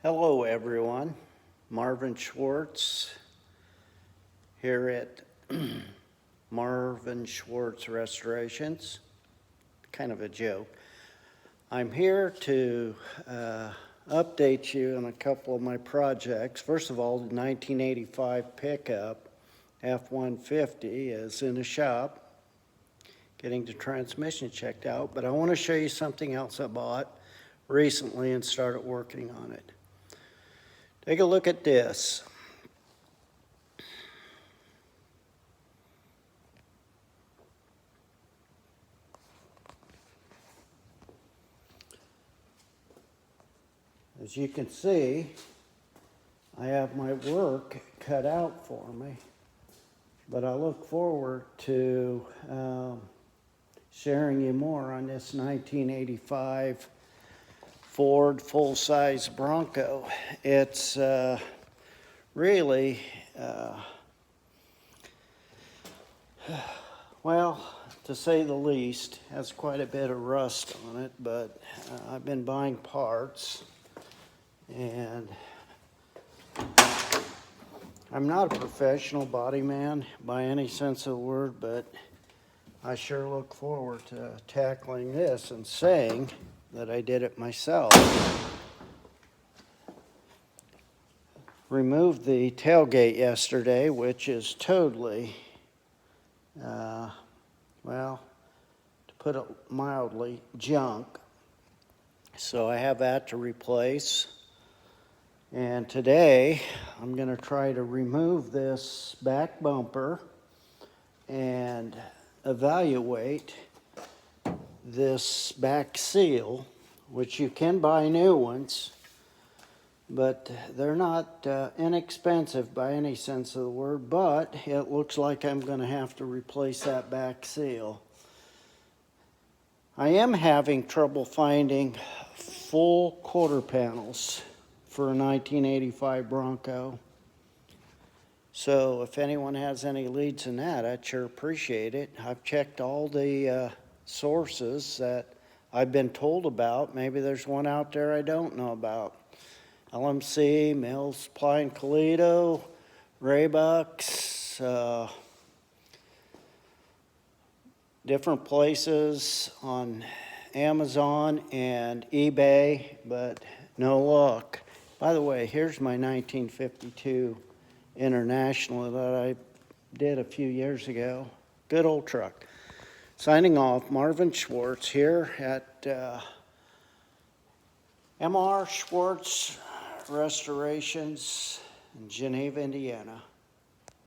Hello everyone, Marvin Schwartz here at Marvin Schwartz Restorations. Kind of a joke. I'm here to update you on a couple of my projects. First of all, the 1985 pickup F-150 is in the shop, getting the transmission checked out, but I want to show you something else I bought recently and started working on it. Take a look at this. As you can see, I have my work cut out for me, but I look forward to sharing you more on this 1985 Ford full-size Bronco. It's really, well, to say the least, has quite a bit of rust on it, but I've been buying parts, and I'm not a professional body man by any sense of the word, but I sure look forward to tackling this and saying that I did it myself. Removed the tailgate yesterday, which is totally, well, to put it mildly, junk. So I have that to replace. And today I'm going to try to remove this back bumper and evaluate this back seal, which you can buy new ones, but they're not inexpensive by any sense of the word, but it looks like I'm going to have to replace that back seal. I am having trouble finding full quarter panels for a 1985 Bronco. So if anyone has any leads in that, I'd sure appreciate it. I've checked all the sources that I've been told about. Maybe there's one out there I don't know about. LMC, Mills Supply in Toledo, Raybucks, different places on Amazon and eBay, but no luck. By the way, here's my 1952 International that I did a few years ago. Good old truck. Signing off, Marvin Schwartz here at MR Schwartz Restorations in Geneva, Indiana.